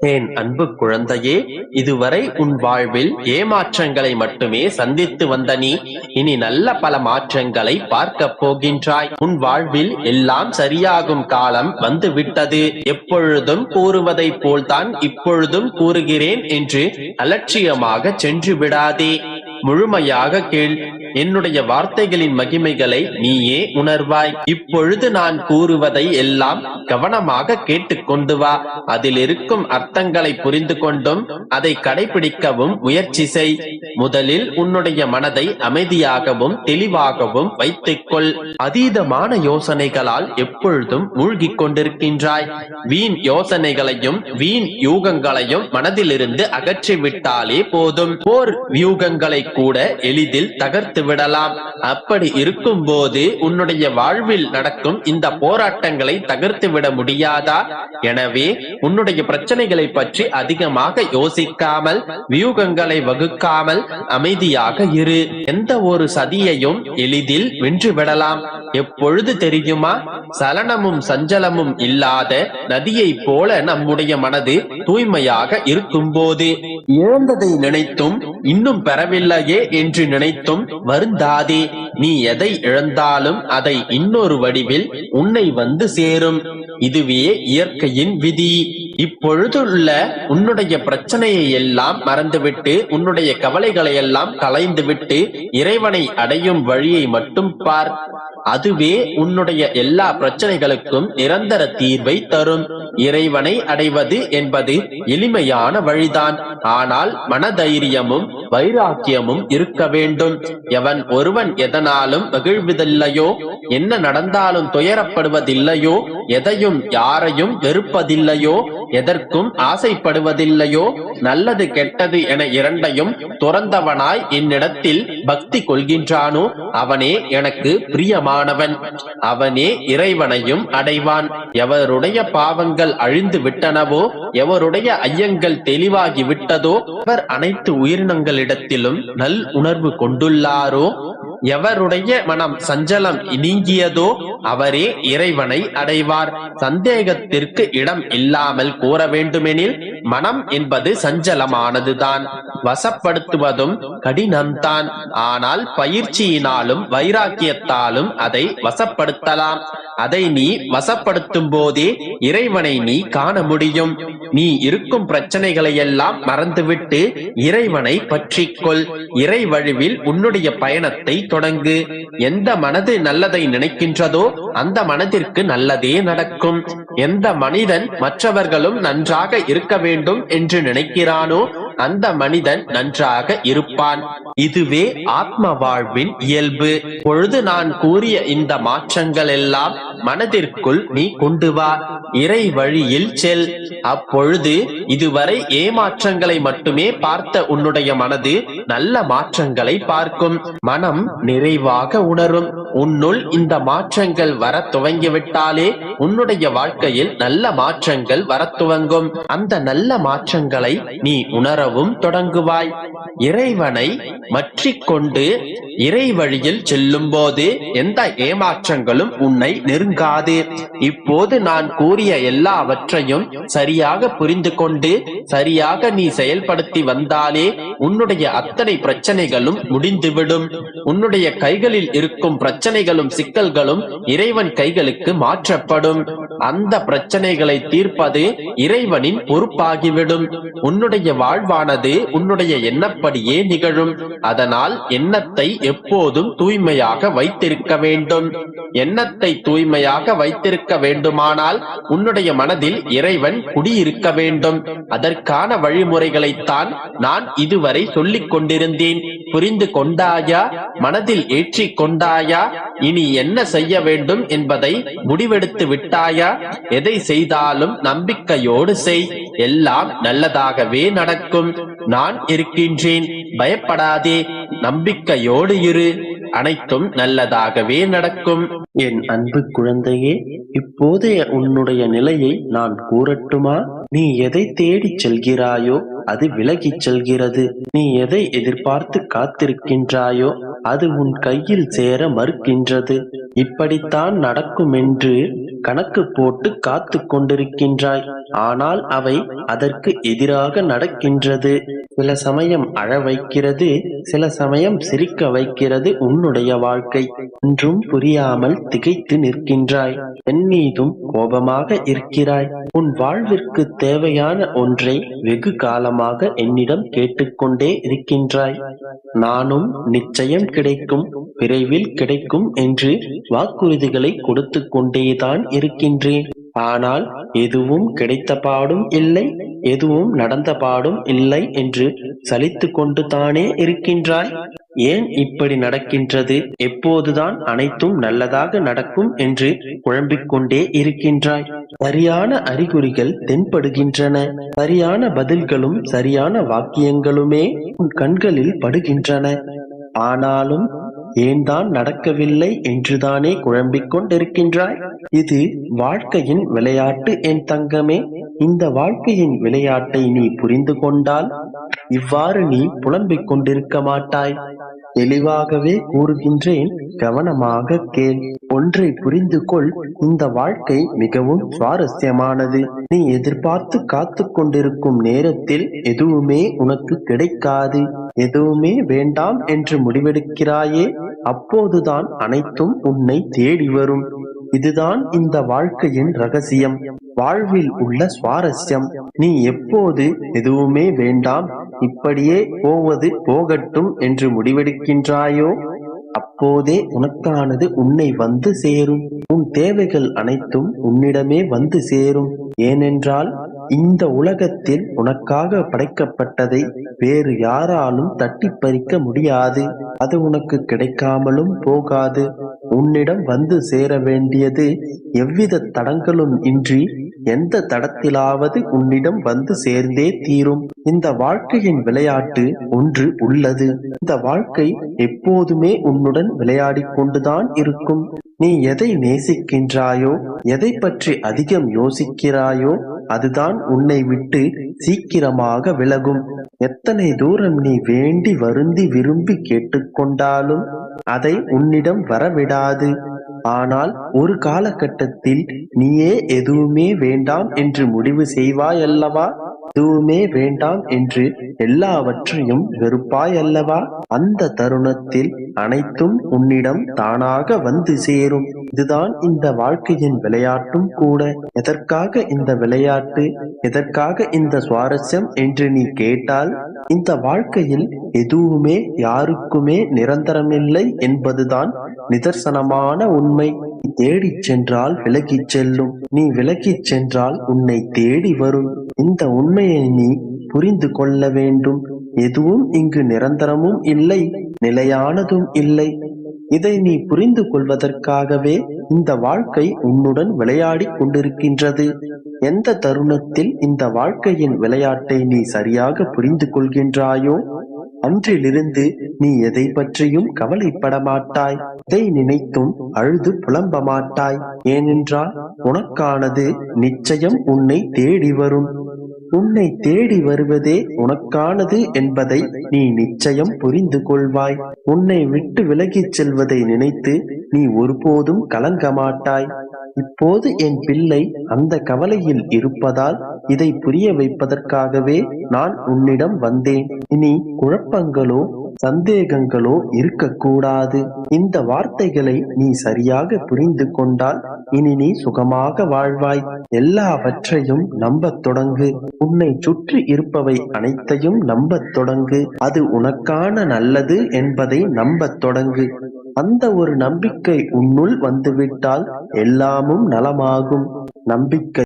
என் அன்பு குழந்தையே, இதுவரை உன் வாழ்வில் ஏமாற்றங்களை மட்டுமே சந்தித்து வந்த நீ இனி நல்ல பல மாற்றங்களை பார்க்க போகின்றாய். உன் வாழ்வில் எல்லாம் சரியாகும் காலம் வந்து விட்டது. எப்பொழுதும் கூறுவதை போல்தான் இப்பொழுதும் கூறுகிறேன் என்று அலட்சியமாக சென்று விடாதே. முழுமையாக கேள். என்னுடைய வார்த்தைகளின் மகிமைகளை நீயே உணர்வாய். இப்பொழுது நான் கூறுவதை எல்லாம் கவனமாக கேட்டுக்கொண்டு வா. அதில் இருக்கும் அர்த்தங்களை புரிந்து கொண்டும் அதை கடைபிடிக்கவும் முயற்சி செய். முதலில் உன்னுடைய மனதை அமைதியாகவும் தெளிவாகவும் வைத்துக்கொள். அதீதமான யோசனைகளால் எப்பொழுதும் மூழ்கிக் கொண்டிருக்கின்றாய். வீண் யோசனைகளையும் வீண் யூகங்களையும் மனதிலிருந்து அகற்றிவிட்டாலே போதும். போர் வியூகங்களை கூட எளிதில் தகர்த்து விடலாம். அப்படி இருக்கும் போது உன்னுடைய வாழ்வில் நடக்கும் இந்த போராட்டங்களை தகர்த்து விட முடியாதா? எனவே உன்னுடைய பிரச்சனைகளை பற்றி அதிகமாக யோசிக்காமல், வியூகங்களை வகுக்காமல் அமைதியாக இரு. எந்த ஒரு சதியையும் எளிதில் வென்று விடலாம். எப்பொழுது தெரியுமா? சலனமும் சஞ்சலமும் இல்லாத நதியை போல நம்முடைய மனது தூய்மையாக இருக்கும் போது. இழந்ததை நினைத்தும் இன்னும் பெறவில்லையே என்று நினைத்தும் வருந்தாதே. நீ எதை இழந்தாலும் அதை இன்னொரு வடிவில் உன்னை வந்து சேரும். இதுவே இயற்கையின் விதி. இப்பொழுதுள்ள உன்னுடைய பிரச்சனையை எல்லாம் மறந்துவிட்டு, உன்னுடைய கவலைகளை எல்லாம் களைந்துவிட்டு இறைவனை அடையும் வழியை மட்டும் பார். அதுவே உன்னுடைய எல்லா பிரச்சனைகளுக்கும் நிரந்தர தீர்வை தரும். இறைவனை அடைவது என்பது எளிமையான வழிதான். ஆனால் மனதைரியமும் வைராக்கியமும் இருக்க வேண்டும். எவன் ஒருவன் எதனாலும் மகிழ்வதில்லையோ, என்ன நடந்தாலும் துயரப்படுவதில்லையோ, எதையும் யாரையும் வெறுப்பதில்லையோ, எதற்கும் ஆசைப்படுவதில்லையோ, நல்லது கெட்டது என இரண்டையும் துறந்தவனாய் என்னிடத்தில் பக்தி கொள்கின்றானோ அவனே எனக்கு பிரியமானவன். அவனே இறைவனையும் அடைவான். எவருடைய பாவங்கள் அழிந்து விட்டனவோ, எவருடைய ஐயங்கள் தெளிவாகி விட்டதோ, அவர் அனைத்து உயிரினங்களிடத்திலும் நல் உணர்வு கொண்டுள்ளாரோ, எவருடைய மனம் சஞ்சலம் நீங்கியதோ அவரே இறைவனை அடைவார். சந்தேகத்திற்கு இடம் இல்லாமல் கூற வேண்டுமெனில், மனம் என்பது சஞ்சலமானதுதான். வசப்படுத்துவதும் கடினம்தான். ஆனால் பயிற்சியினாலும் வைராக்கியத்தாலும் அதை வசப்படுத்தலாம். அதை நீ வசப்படுத்தும் போதே இறைவனை நீ காண முடியும். நீ இருக்கும் பிரச்சனைகளை எல்லாம் மறந்துவிட்டு இறைவனை பற்றிக்கொள். இறை வழிவில் உன்னுடைய பயணத்தை தொடங்கு. எந்த மனது நல்லதை நினைக்கின்றதோ அந்த மனதிற்கு நல்லதே நடக்கும். எந்த மனிதன் மற்றவர்களும் நன்றாக இருக்க வேண்டும் என்று நினைக்கிறானோ அந்த மனிதன் நன்றாக இருப்பான். இதுவே ஆத்ம வாழ்வின் இயல்பு. பொழுது நான் கூறிய இந்த மாற்றங்கள் எல்லாம் மனதிற்குள் நீ கொண்டு வா. இறை வழியில் செல். அப்பொழுது இதுவரை ஏமாற்றங்களை மட்டுமே பார்த்த உன்னுடைய மனது நல்ல மாற்றங்களை பார்க்கும். மனம் நிறைவாக உணரும். உன்னுள் இந்த மாற்றங்கள் வர துவங்கிவிட்டாலே உன்னுடைய வாழ்க்கையில் நல்ல மாற்றங்கள் வர துவங்கும். அந்த நல்ல மாற்றங்களை நீ உணரவும் தொடங்குவாய். இறைவனை மற்றிக்கொண்டு இறை வழியில் செல்லும் போது எந்த ஏமாற்றங்களும் உன்னை நெருங்காது. இப்போது நான் கூறிய எல்லாவற்றையும் சரியாக புரிந்து கொண்டு சரியாக நீ செயல்படுத்தி வந்தாலே உன்னுடைய அத்தனை பிரச்சனைகளும் முடிந்துவிடும். உன்னுடைய கைகளில் இருக்கும் பிரச்சனைகளும் சிக்கல்களும் இறைவன் கைகளுக்கு மாற்றப்படும். அந்த பிரச்சனைகளை தீர்ப்பது இறைவனின் பொறுப்பாகிவிடும். உன்னுடைய வாழ்வானது உன்னுடைய எண்ணப்படியே நிகழும். அதனால் எண்ணத்தை எப்போதும் தூய்மையாக வைத்திருக்க வேண்டும். எண்ணத்தை தூய்மையாக வைத்திருக்க வேண்டுமானால் உன்னுடைய மனதில் இறைவன் குடியிருக்க வேண்டும். அதற்கான வழிமுறைகளைத்தான் நான் இதுவரை சொல்லிக் கொண்டிருந்தேன். புரிந்து கொண்டாயா? மனதில் ஏற்றிக் கொண்டாயா? இனி என்ன செய்ய வேண்டும் என்பதை முடிவெடுத்து விட்டாயா? எதை செய்தாலும் நம்பிக்கையோடு செய். எல்லாம் நல்லதாகவே நடக்கும். நான் இருக்கின்றேன். பயப்படாதே. நம்பிக்கையோடு இரு. அனைத்தும் நல்லதாகவே நடக்கும். என் அன்பு குழந்தையே, இப்போதைய உன்னுடைய நிலையை நான் கூறட்டுமா? நீ எதை தேடிச் செல்கிறாயோ அது விலகிச் செல்கிறது. நீ எதை எதிர்பார்த்து காத்திருக்கின்றாயோ அது உன் கையில் சேர மறுக்கின்றது. இப்படித்தான் நடக்கும் என்று கணக்கு போட்டு காத்து கொண்டிருக்கின்றாய். ஆனால் அவை அதற்கு எதிராக நடக்கின்றது. சில சமயம் அழ வைக்கிறது, சில சமயம் சிரிக்க வைக்கிறது உன்னுடைய வாழ்க்கை. ஒன்றும் புரியாமல் திகைத்து நிற்கின்றாய். என் மீதும் கோபமாக இருக்கிறாய். உன் வாழ்விற்கு தேவையான ஒன்றை வெகு காலமாக என்னிடம் கேட்டுக்கொண்டே இருக்கின்றாய். நானும் நிச்சயம் கிடைக்கும், விரைவில் கிடைக்கும் என்று வாக்குறுதிகளை கொடுத்து கொண்டேதான் இருக்கின்றேன். ஆனால் எதுவும் கிடைத்த பாடும் இல்லை, எதுவும் நடந்த பாடும் இல்லை என்று சலித்து கொண்டு தானே இருக்கின்றாய். ஏன் இப்படி நடக்கின்றது? எப்போதுதான் அனைத்தும் நல்லதாக நடக்கும் என்று குழம்பிக் கொண்டே இருக்கின்றாய். சரியான அறிகுறிகள் தென்படுகின்றன. சரியான பதில்களும் சரியான வாக்கியங்களுமே உன் கண்களில் படுகின்றன. ஆனாலும் ஏன்தான் நடக்கவில்லை என்றுதானே குழம்பிக் கொண்டிருக்கின்றாய். இது வாழ்க்கையின் விளையாட்டு என் தங்கமே. இந்த வாழ்க்கையின் விளையாட்டை நீ புரிந்து கொண்டால் இவ்வாறு நீ புலம்பிக் கொண்டிருக்க மாட்டாய். தெளிவாகவே கூறுகின்றேன், கவனமாக கேள். ஒன்றை புரிந்து கொள், இந்த வாழ்க்கை மிகவும் சுவாரஸ்யமானது. நீ எதிர்பார்த்து காத்து கொண்டிருக்கும் நேரத்தில் எதுவுமே உனக்கு கிடைக்காது. எதுவுமே வேண்டாம் என்று முடிவெடுக்கிறாயே, அப்போதுதான் அனைத்தும் உன்னை தேடி வரும். இதுதான் இந்த வாழ்க்கையின் ரகசியம், வாழ்வில் உள்ள சுவாரஸ்யம். நீ எப்போது எதுவுமே வேண்டாம், இப்படியே போவது போகட்டும் என்று முடிவெடுக்கின்றாயோ, அப்போதே உனக்கானது உன்னை வந்து சேரும். உன் தேவைகள் அனைத்தும் உன்னிடமே வந்து சேரும். ஏனென்றால் இந்த உலகத்தில் உனக்காக படைக்கப்பட்டதை வேறு யாராலும் தட்டி பறிக்க முடியாது. அது உனக்கு கிடைக்காமலும் போகாது. உன்னிடம் வந்து சேர வேண்டியது எவ்வித தடங்களும் இன்றி எந்த தடத்திலாவது உன்னிடம் வந்து சேர்ந்தே தீரும். இந்த வாழ்க்கையின் விளையாட்டு ஒன்று உள்ளது. இந்த வாழ்க்கை எப்போதுமே உன்னுடன் விளையாடி கொண்டுதான் இருக்கும். நீ எதை நேசிக்கின்றாயோ, எதை பற்றி அதிகம் யோசிக்கிறாயோ, அதுதான் உன்னை விட்டு சீக்கிரமாக விலகும். எத்தனை தூரம் நீ வேண்டி வருந்தி விரும்பி கேட்டுக்கொண்டாலும் அதை உன்னிடம் வரவிடாது. ஆனால் ஒரு காலகட்டத்தில் நீயே எதுவுமே வேண்டாம் என்று முடிவு செய்வாய் அல்லவா? எதுவுமே வேண்டாம் என்று எல்லாவற்றையும் வெறுப்பாய் அல்லவா? அந்த தருணத்தில் அனைத்தும் உன்னிடம் தானாக வந்து சேரும். இதுதான் இந்த வாழ்க்கையின் விளையாட்டும் கூட. எதற்காக இந்த விளையாட்டு, எதற்காக இந்த சுவாரஸ்யம் என்று நீ கேட்டால், இந்த வாழ்க்கையில் எதுவுமே யாருக்குமே நிரந்தரமில்லை என்பதுதான் நிதர்சனமான உண்மை. தேடிச் சென்றால் விலகிச் செல்லும், நீ விலகிச் சென்றால் உன்னை தேடி வரும். இந்த உண்மையை நீ புரிந்து கொள்ள வேண்டும். எதுவும் இங்கு நிரந்தரமும் இல்லை, நிலையானதும் இல்லை. இதை நீ புரிந்து கொள்வதற்காகவே இந்த வாழ்க்கை உன்னுடன் விளையாடி கொண்டிருக்கின்றது. எந்த தருணத்தில் இந்த வாழ்க்கையின் விளையாட்டை நீ சரியாக புரிந்து கொள்கின்றாயோ, அன்றிலிருந்து நீ எதை பற்றியும் கவலைப்பட மாட்டாய். எதை நினைத்தும் அழுது புலம்ப மாட்டாய். ஏனென்றால் உனக்கானது நிச்சயம் உன்னை தேடி வரும். உன்னை தேடி வருவதே உனக்கானது என்பதை நீ நிச்சயம் புரிந்து கொள்வாய். உன்னை விட்டு விலகிச் செல்வதை நினைத்து நீ ஒருபோதும் கலங்க மாட்டாய். இப்போது என் பிள்ளை அந்த கவலையில் இருப்பதால் இதை புரிய வைப்பதற்காகவே நான் உன்னிடம் வந்தேன். இனி குழப்பங்களோ சந்தேகங்களோ இருக்கக்கூடாது. இந்த வார்த்தைகளை நீ சரியாக புரிந்து கொண்டால் இனி நீ சுகமாக வாழ்வாய். எல்லாவற்றையும் நம்பத் தொடங்கு. உன்னை சுற்றி இருப்பவை அனைத்தையும் நம்பத் தொடங்கு. அது உனக்கான நல்லது என்பதை நம்பத் தொடங்கு. அந்த ஒரு நம்பிக்கை உன்னுள் வந்துவிட்டால் எல்லாமும் நலமாகும். நம்பிக்கை